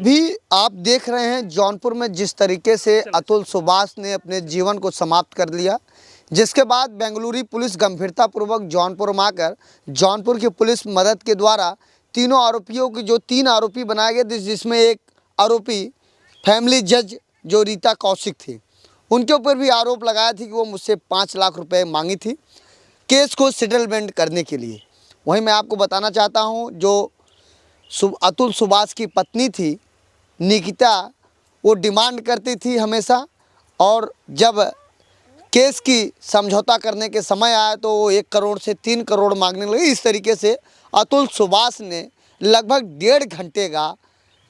अभी आप देख रहे हैं जौनपुर में जिस तरीके से अतुल सुभाष ने अपने जीवन को समाप्त कर लिया, जिसके बाद बेंगलुरु पुलिस गंभीरतापूर्वक जौनपुर में आकर जौनपुर की पुलिस मदद के द्वारा तीनों आरोपियों की जो 3 आरोपी बनाए गए थे, जिसमें एक आरोपी फैमिली जज जो रीता कौशिक थी, उनके ऊपर भी आरोप लगाया थी कि वो मुझसे 5 लाख रुपए मांगी थी केस को सेटलमेंट करने के लिए। वहीं मैं आपको बताना चाहता हूं, जो अतुल सुभाष की पत्नी थी निकिता, वो डिमांड करती थी हमेशा, और जब केस की समझौता करने के समय आया तो वो 1 करोड़ से 3 करोड़ मांगने लगे। इस तरीके से अतुल सुभाष ने लगभग 1.5 घंटे का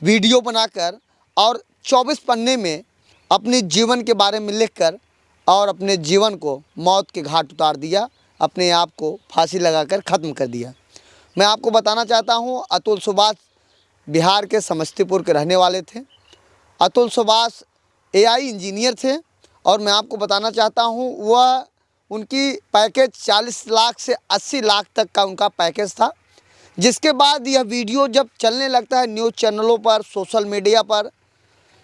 वीडियो बनाकर और 24 पन्ने में अपने जीवन के बारे में लिखकर और अपने जीवन को मौत के घाट उतार दिया, अपने आप को फांसी लगाकर ख़त्म कर दिया। मैं आपको बताना चाहता हूं, अतुल सुभाष बिहार के समस्तीपुर के रहने वाले थे। अतुल सुभाष एआई इंजीनियर थे और मैं आपको बताना चाहता हूं, वह उनकी पैकेज 40 लाख से 80 लाख तक का उनका पैकेज था। जिसके बाद यह वीडियो जब चलने लगता है न्यूज़ चैनलों पर, सोशल मीडिया पर,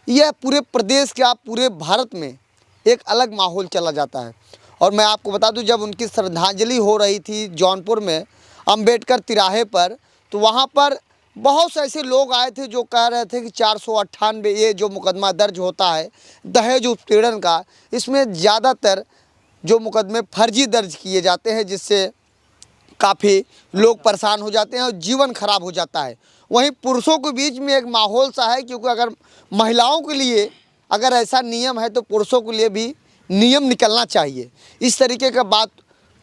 यह पूरे प्रदेश के पूरे भारत में एक अलग माहौल चला जाता है। और मैं आपको बता दूं, जब उनकी श्रद्धांजलि हो रही थी जौनपुर में अंबेडकर तिराहे पर, तो वहां पर बहुत से ऐसे लोग आए थे जो कह रहे थे कि 498 ये जो मुकदमा दर्ज होता है दहेज उत्पीड़न का, इसमें ज़्यादातर जो मुकदमे फर्जी दर्ज किए जाते हैं, जिससे काफ़ी लोग परेशान हो जाते हैं और जीवन खराब हो जाता है। वहीं पुरुषों के बीच में एक माहौल सा है, क्योंकि अगर महिलाओं के लिए अगर ऐसा नियम है तो पुरुषों के लिए भी नियम निकलना चाहिए। इस तरीके का बात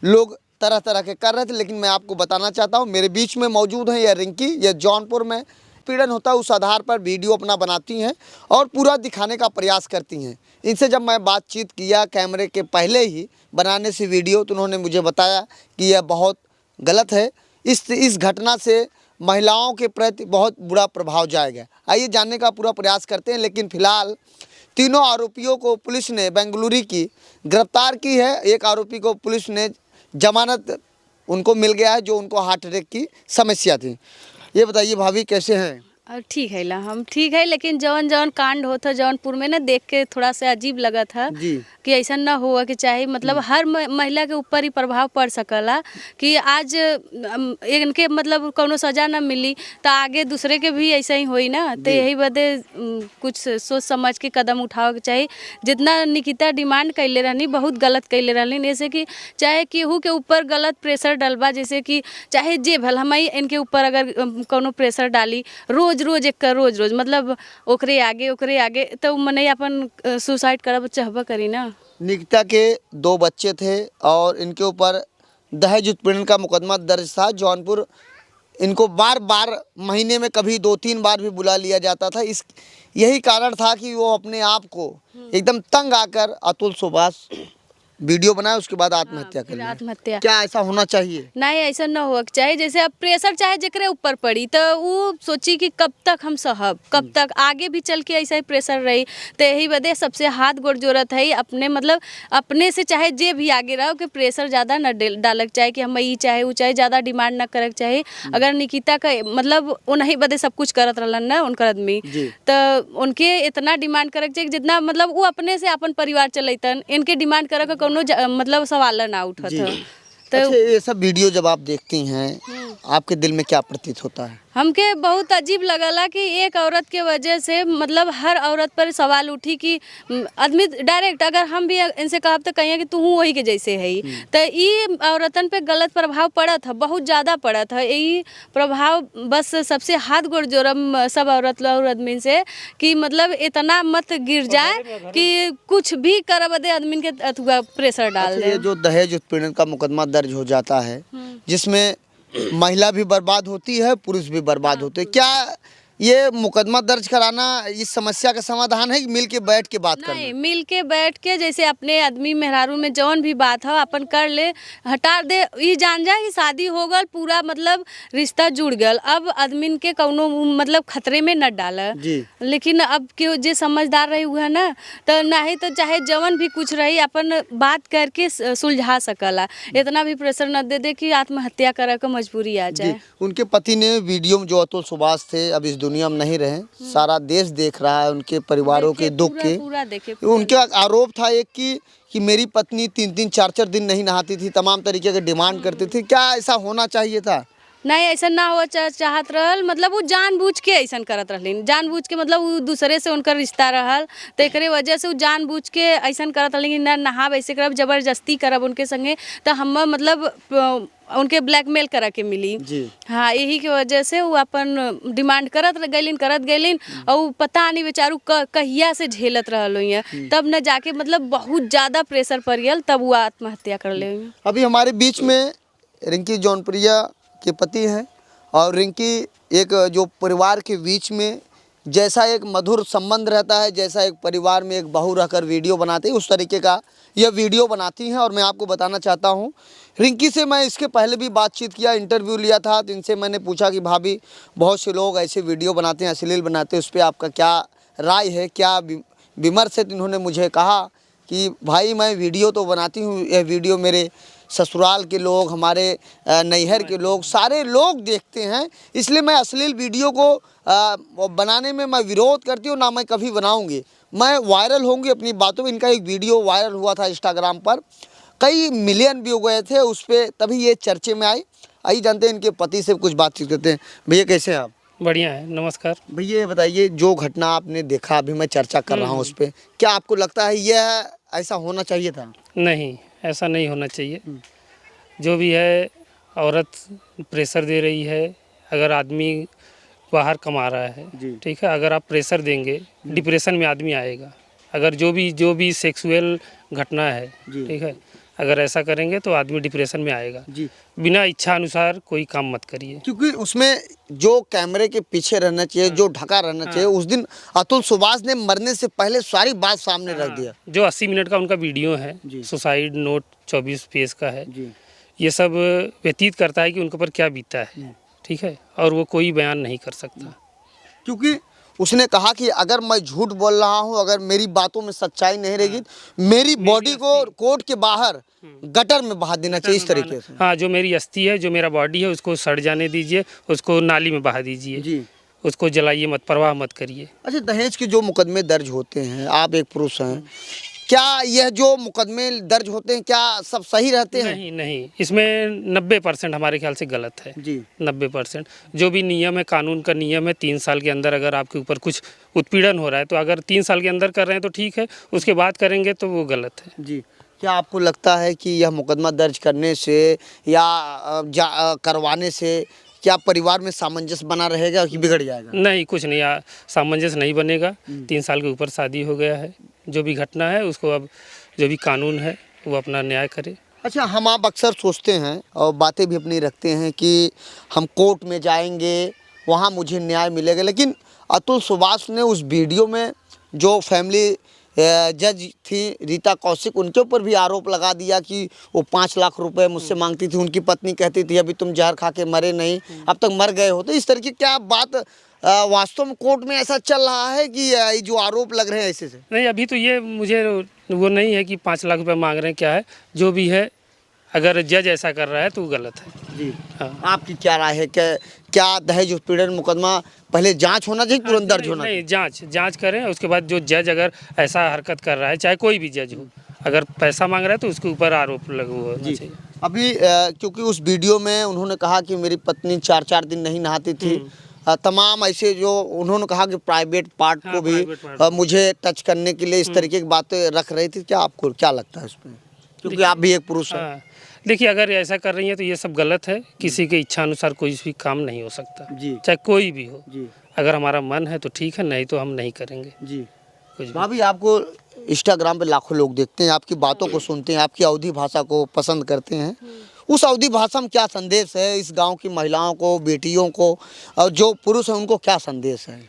लोग तरह तरह के कर रहे थे। लेकिन मैं आपको बताना चाहता हूँ, मेरे बीच में मौजूद है यह रिंकी, यह जौनपुर में पीड़न होता है उस आधार पर वीडियो अपना बनाती हैं और पूरा दिखाने का प्रयास करती हैं। इनसे जब मैं बातचीत किया कैमरे के पहले ही बनाने से वीडियो, तो उन्होंने मुझे बताया कि यह बहुत गलत है, इस घटना से महिलाओं के प्रति बहुत बुरा प्रभाव जाएगा। आइए जानने का पूरा प्रयास करते हैं। लेकिन फिलहाल तीनों आरोपियों को पुलिस ने बेंगलुरु की गिरफ्तार की है। एक आरोपी को पुलिस ने जमानत उनको मिल गया है, जो उनको हार्ट अटैक की समस्या थी। ये बताइए भाभी, कैसे हैं? ठीक है ला, हम ठीक है, लेकिन जौन जौन कांड होता जौनपुर में ना, देख के थोड़ा सा अजीब लगा था जी। कि ऐसा ना हुआ कि चाहे मतलब हर महिला के ऊपर ही प्रभाव पड़ सकला कि आज इनके मतलब कोनो सजा ना मिली तो आगे दूसरे के भी ऐसा ही होई ना। तो यही बदे कुछ सोच समझ के कदम उठावे के चाहिए। जितना निकिता डिमांड कैले रहनी बहुत गलत कैले रहनी, जैसे कि चाहे केहू के ऊपर गलत प्रेशर डलबा, जैसे कि चाहे जे भल हम इनके ऊपर अगर कोनो प्रेशर डाली रोज रोज मतलब ओकरे आगे तो मने अपन सुसाइड करब चाहबा करी ना। निकिता के 2 बच्चे थे और इनके ऊपर दहेज उत्पीड़न का मुकदमा दर्ज था जौनपुर। इनको बार बार महीने में कभी 2-3 बार भी बुला लिया जाता था। यही कारण था कि वो अपने आप को एकदम तंग आकर अतुल सुभाष वीडियो बनाया, उसके बाद आत्महत्या कर लिया। आत्महत्या क्या ऐसा होना चाहिए? नहीं, ऐसा ना हो चाहिए। जैसे अब प्रेशर चाहे जकरे ऊपर पड़ी तो वो सोची कि कब तक हम सहब, कब तक आगे भी चल के ऐसा ही प्रेशर रही। तो यही वजह सबसे हाथ गोड़ जोड़त है अपने, मतलब अपने से चाहे जे भी आगे रहो कि प्रेशर ज़्यादा न डालक चाहे कि हम ये चाहे वो चाहे, ज़्यादा डिमांड न करक चाहे। अगर निकिता का मतलब उन्हीं बदे सब कुछ करत रहलन ना उनकर आदमी, तो उनके इतना डिमांड करक चाहिए जितना मतलब वो अपने से अपन परिवार चलतन, इनके डिमांड करक कोनो मतलब सवाल ना उठत है। तो अच्छा, ये सब वीडियो जब आप देखती हैं आपके दिल में क्या प्रतीत होता है? हमके बहुत अजीब लगला कि एक औरत के वजह से मतलब हर औरत पर सवाल उठी कि आदमी डायरेक्ट अगर हम भी इनसे कहब तो कहिए कि तू वही के जैसे है। तो ये औरतन पे गलत प्रभाव पड़ा था, बहुत ज़्यादा पड़ा था। यही प्रभाव बस सबसे हाथ गोड़ जोड़म सब औरत और आदमी से कि मतलब इतना मत गिर जाए कि कुछ भी कर दे आदमी के प्रेशर डाल दे। ये जो दहेज उत्पीड़न का मुकदमा दर्ज हो जाता है, जिसमें महिला भी बर्बाद होती है, पुरुष भी बर्बाद होते हैं, क्या ये मुकदमा दर्ज कराना इस समस्या का समाधान है कि मिल के बैठ के बात करना? नहीं, मिल के बैठ के जैसे अपने आदमी मेहरारू में जौन भी बात है अपन कर ले, हटा दे। ये जान जाए कि शादी हो गल, पूरा मतलब रिश्ता जुड़ गल, अब आदमी के कौनो मतलब खतरे में न डाला। लेकिन अब क्यों जे समझदार रही हुआ ना, तो नहीं तो चाहे जवन भी कुछ रही अपन बात करके सुलझा सकला। इतना भी प्रेशर न दे दे कि आत्महत्या करे के मजबूरी आ जाए। उनके पति ने वीडियो में जो अतुल सुभाष थे अब इस दुनिया में नहीं रहे, सारा देश देख रहा है उनके परिवारों के दुख के। पूरा देखे। उनका आरोप था एक कि मेरी पत्नी 3-3 4-4 दिन नहीं नहाती थी, तमाम तरीके के डिमांड करती थी। क्या ऐसा होना चाहिए था? नहीं, ऐसा ना हो चाहत रहल, मतलब वो जानबूझ के ऐसा करत रहलिन, जानबूझ के, मतलब वो दूसरे से उनका रिश्ता रहल तो एकरे वजह से वो जानबूझ के ऐसा करत रहलिन कि ना नहाब, ऐसे करब, जबरदस्ती करब उनके संगे, तो हम मतलब उनके ब्लैकमेल करा के मिली जी। हाँ, यही की वजह से वो अपन डिमांड करत गैलिन और पता नहीं बेचारू कहिया से झेलत रहल हुई, तब न जाके मतलब बहुत ज़्यादा प्रेशर पड़ गया, तब वो आत्महत्या कर ले। अभी हमारे बीच में रिंकी जौनपुरिया के पति हैं और रिंकी एक जो परिवार के बीच में जैसा एक मधुर संबंध रहता है, जैसा एक परिवार में एक बहू रहकर वीडियो बनाते हैं, उस तरीके का यह वीडियो बनाती हैं। और मैं आपको बताना चाहता हूं, रिंकी से मैं इसके पहले भी बातचीत किया, इंटरव्यू लिया था, तो इनसे मैंने पूछा कि भाभी बहुत से लोग ऐसे वीडियो बनाते हैं, अश्लील बनाते हैं, उस पर आपका क्या राय है, क्या विमर्श है? तो इन्होंने मुझे कहा कि भाई मैं वीडियो तो बनाती हूँ, यह वीडियो मेरे ससुराल के लोग, हमारे नैहर के लोग, सारे लोग देखते हैं, इसलिए मैं अश्लील वीडियो को बनाने में मैं विरोध करती हूँ, ना मैं कभी बनाऊंगी। मैं वायरल होंगी अपनी बातों में। इनका एक वीडियो वायरल हुआ था इंस्टाग्राम पर, कई मिलियन व्यू गए थे उस पर, तभी ये चर्चे में आई। आइए जानते हैं इनके पति से कुछ बातचीत करते हैं। भैया कैसे हैं आप? बढ़िया है, नमस्कार। भैया ये बताइए, जो घटना आपने देखा, अभी मैं चर्चा कर रहा हूँ उस पर, क्या आपको लगता है यह ऐसा होना चाहिए था? नहीं, ऐसा नहीं होना चाहिए। जो भी है, औरत प्रेशर दे रही है, अगर आदमी बाहर कमा रहा है, ठीक है, अगर आप प्रेशर देंगे, डिप्रेशन में आदमी आएगा। अगर जो भी सेक्सुअल घटना है, ठीक है, अगर ऐसा करेंगे तो आदमी डिप्रेशन में आएगा जी। बिना इच्छा अनुसार कोई काम मत करिए, क्योंकि उसमें जो कैमरे के पीछे रहना चाहिए, जो ढका रहना चाहिए, उस दिन अतुल सुभाष ने मरने से पहले सारी बात सामने रख दिया। जो 80 मिनट का उनका वीडियो है, सुसाइड नोट 24 पेज का है, ये सब व्यतीत करता है कि उनके ऊपर क्या बीता है, ठीक है, और वो कोई बयान नहीं कर सकता। क्योंकि उसने कहा कि अगर मैं झूठ बोल रहा हूं, अगर मेरी बातों में सच्चाई नहीं रहेगी, मेरी बॉडी को कोर्ट के बाहर गटर में बहा देना चाहिए, इस तरीके से। हाँ, जो मेरी अस्थि है, जो मेरा बॉडी है, उसको सड़ जाने दीजिए, उसको नाली में बहा दीजिए, उसको जलाइए मत, परवाह मत करिए। अच्छा, दहेज के जो मुकदमे दर्ज होते हैं, आप एक पुरुष हैं, क्या यह जो मुकदमे दर्ज होते हैं क्या सब सही रहते हैं? नहीं, इसमें 90% हमारे ख्याल से गलत है जी। 90% जो भी नियम है, कानून का नियम है, 3 साल के अंदर अगर आपके ऊपर कुछ उत्पीड़न हो रहा है तो अगर 3 साल के अंदर कर रहे हैं तो ठीक है, उसके बाद करेंगे तो वो गलत है जी। क्या आपको लगता है कि यह मुकदमा दर्ज करने से या करवाने से क्या परिवार में सामंजस्य बना रहेगा कि बिगड़ जाएगा? नहीं, कुछ नहीं, सामंजस्य नहीं बनेगा। 3 साल के ऊपर शादी हो गया है, जो भी घटना है उसको अब जो भी कानून है वो अपना न्याय करे। अच्छा, हम आप अक्सर सोचते हैं और बातें भी अपनी रखते हैं कि हम कोर्ट में जाएंगे, वहाँ मुझे न्याय मिलेगा, लेकिन अतुल सुभाष ने उस वीडियो में जो फैमिली जज थी रीता कौशिक, उनके ऊपर भी आरोप लगा दिया कि वो 5 लाख रुपए मुझसे मांगती थी। उनकी पत्नी कहती थी अभी तुम जहर खा के मरे नहीं, अब तक मर गए हो। तो इस तरह की क्या बात वास्तव में कोर्ट में ऐसा चल रहा है कि ये जो आरोप लग रहे हैं ऐसे से? नहीं, अभी तो ये मुझे वो नहीं है कि 5 लाख रुपए मांग रहे हैं, क्या है, जो भी है, अगर जज ऐसा कर रहा है तो गलत है जी। हाँ, आपकी क्या राय है? क्या दहेज उत्पीड़न मुकदमा पहले जांच होना चाहिए, तुरंत दर्ज होना चाहिए? नहीं, जांच करें, उसके बाद जो जज अगर ऐसा हरकत कर रहा है, चाहे कोई भी जज हो, अगर पैसा मांग रहा है तो उसके ऊपर आरोप लगू होना चाहिए। अभी क्योंकि उस वीडियो में उन्होंने कहा कि मेरी पत्नी 4-4 दिन नहीं नहाती थी, तमाम ऐसे जो उन्होंने कहा कि प्राइवेट पार्ट को भी मुझे टच करने के लिए इस तरीके की बातें रख रही थी। क्या आपको क्या लगता है उसमें, क्योंकि आप भी एक पुरुष हैं? देखिए, अगर ऐसा कर रही है तो ये सब गलत है। किसी के इच्छा अनुसार कोई भी काम नहीं हो सकता जी, चाहे कोई भी हो जी। अगर हमारा मन है तो ठीक है, नहीं तो हम नहीं करेंगे जी। भाभी, आपको इंस्टाग्राम पे लाखों लोग देखते हैं, आपकी बातों को सुनते हैं, आपकी अवधी भाषा को पसंद करते हैं। उस अवधी भाषा में क्या संदेश है इस गांव की महिलाओं को, बेटियों को, और जो पुरुष हैं उनको क्या संदेश है?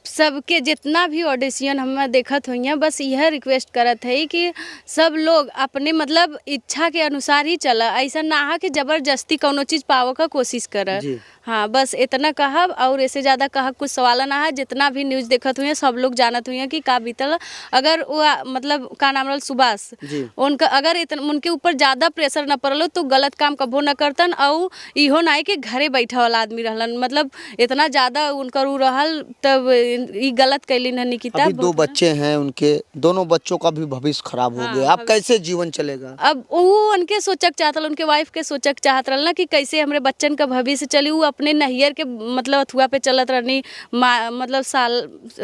सबके जितना भी ऑडिशन हम देखत हुई हैं, बस यह रिक्वेस्ट करत है कि सब लोग अपने मतलब इच्छा के अनुसार ही चला, ऐसा ना है कि जबरदस्ती कोनो चीज़ पावे का कोशिश कर। जी। हाँ, बस इतना कहब और इससे ज़्यादा कहब कुछ सवाल ना है। जितना भी न्यूज़ देखत हुई हैं सब लोग जानत हुई हैं कि का बीतल। अगर वो मतलब का नाम रहल सुभाष, उनका अगर उनके ऊपर ज़्यादा प्रेशर न पड़ल तो गलत काम कबो न करतन। और इहो ना कि घरे बैठा वाला आदमी रहलन, मतलब इतना ज़्यादा उनकर उ रहल तब ई गलत कैलिन है निकिता। अभी 2 बच्चे हैं उनके, दोनों बच्चों का भी भविष्य खराब हो गया, अब कैसे जीवन चलेगा? अब वो उनके सोचक चाहत उनके वाइफ के सोचक चाहत रहल ना कि कैसे हमरे बच्चन का भविष्य चली। वो अपने नैहर के मतलब अथुआ पे चलत रहनी मतलब साल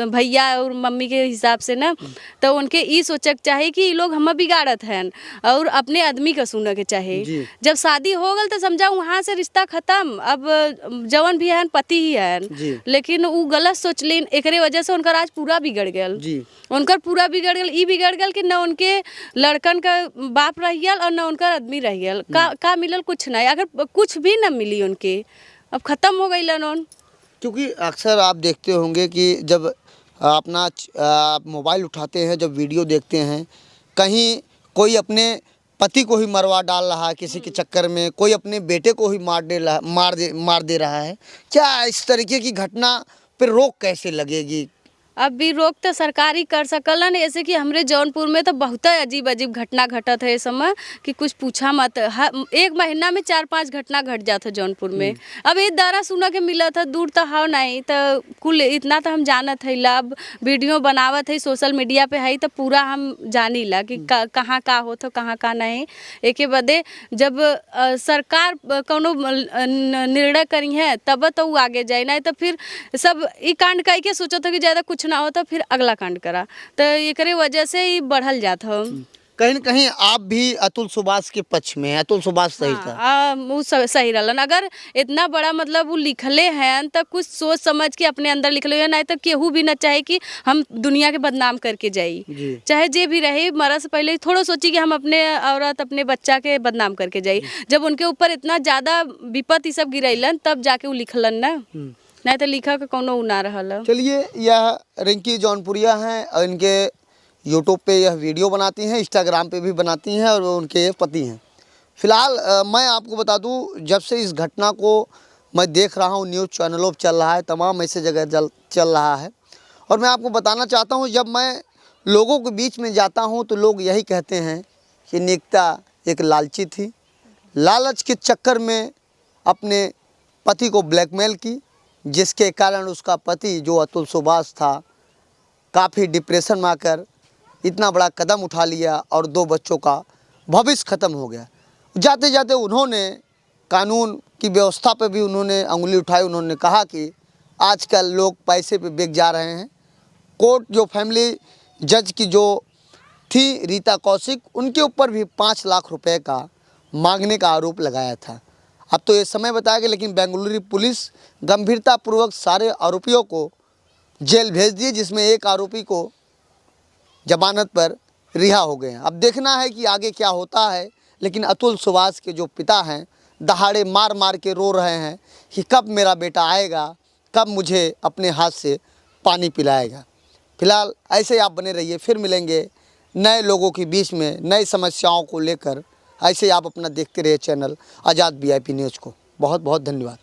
भैया और मम्मी के हिसाब से ना, तो उनके ई सोचक चाहे कि ये लोग हम बिगाड़त हैं और अपने आदमी का सुने के चाहे। जब शादी हो गल तो समझा वहाँ से रिश्ता खत्म। अब जवन भी है पति ही है, लेकिन वो गलत सोच लीन, एकरे वजह से उनका आज पूरा बिगड़ गल। उनकर पूरा बिगड़ गल, ई बिगड़ गल कि न उनके लड़कन का बाप रह गल और न उनका आदमी रह गल। का मिलल? कुछ नहीं। अगर कुछ भी न मिली उनके, अब ख़त्म हो गई लन। क्योंकि अक्सर आप देखते होंगे कि जब अपना आप मोबाइल उठाते हैं, जब वीडियो देखते हैं, कहीं कोई अपने पति को ही मरवा डाल रहा है किसी के चक्कर में, कोई अपने बेटे को ही मार दे रहा है। क्या इस तरीके की घटना पर रोक कैसे लगेगी? अब भी रोक तो सरकारी कर सकलन। ऐसे कि हमरे जौनपुर में तो बहुत अजीब अजीब घटना घटत है इस समय कि कुछ पूछा मत। एक महीना में 4-5 घटना घट जाता है जौनपुर में। अब ये दारा सुना के मिला था, दूर तो हाव नहीं तो कुल इतना तो हम जानत है ला। अब वीडियो बनावत है सोशल मीडिया पे है तो पूरा हम जानी ला कि कहाँ का होता कहाँ का नहीं। एक बदे जब सरकार कोनो निर्णय करी है तब तो वो आगे जाए, नहीं तो फिर सब ये कांड कह के सोचो था कि ज़्यादा कुछ ना हो तो फिर अगला कांड करा, तो एकरे वजह से ही बढ़ल जाता हो। कहीं न कहीं आप भी अतुल सुभाष के पक्ष में हैं, अतुल सुभाष सही था। वो सही रहलन। अगर इतना बड़ा मतलब वो लिखले हैं तो कुछ सोच समझ के अपने अंदर लिखले हैं, नहीं तो केहू भी ना चाहे कि हम दुनिया के बदनाम करके जाई। चाहे जे भी रहे मरा से पहले थोड़ा सोची कि हम अपने औरत अपने बच्चा के बदनाम करके जाई। जब उनके ऊपर इतना ज़्यादा विपत्ति सब गिरैलन तब जाके वो लिखलन ना, नहीं तो लिखा का कोनो ना रहल। चलिए, यह रिंकी जौनपुरिया हैं और इनके यूट्यूब पे यह वीडियो बनाती हैं, इंस्टाग्राम पे भी बनाती हैं और वो उनके पति हैं। फ़िलहाल मैं आपको बता दूं, जब से इस घटना को मैं देख रहा हूं, न्यूज़ चैनलों पर चल रहा है, तमाम ऐसे जगह चल रहा है, और मैं आपको बताना चाहता हूं, जब मैं लोगों के बीच में जाता हूं तो लोग यही कहते हैं कि निकिता एक लालची थी, लालच के चक्कर में अपने पति को ब्लैकमेल की, जिसके कारण उसका पति जो अतुल सुभाष था काफ़ी डिप्रेशन में आकर इतना बड़ा कदम उठा लिया और 2 बच्चों का भविष्य ख़त्म हो गया। जाते जाते उन्होंने कानून की व्यवस्था पर भी उन्होंने उंगली उठाई। उन्होंने कहा कि आजकल लोग पैसे पे बिक जा रहे हैं। कोर्ट जो फैमिली जज की जो थी रीता कौशिक, उनके ऊपर भी 5 लाख रुपए का मांगने का आरोप लगाया था। अब तो ये समय बताया गया, लेकिन बेंगलुरु पुलिस गंभीरतापूर्वक सारे आरोपियों को जेल भेज दिए, जिसमें एक आरोपी को जमानत पर रिहा हो गए हैं। अब देखना है कि आगे क्या होता है, लेकिन अतुल सुभाष के जो पिता हैं दहाड़े मार मार के रो रहे हैं कि कब मेरा बेटा आएगा, कब मुझे अपने हाथ से पानी पिलाएगा। फिलहाल ऐसे आप बने रहिए, फिर मिलेंगे नए लोगों के बीच में नई समस्याओं को लेकर। ऐसे आप अपना देखते रहिए चैनल आज़ाद VIP न्यूज़ को। बहुत बहुत धन्यवाद।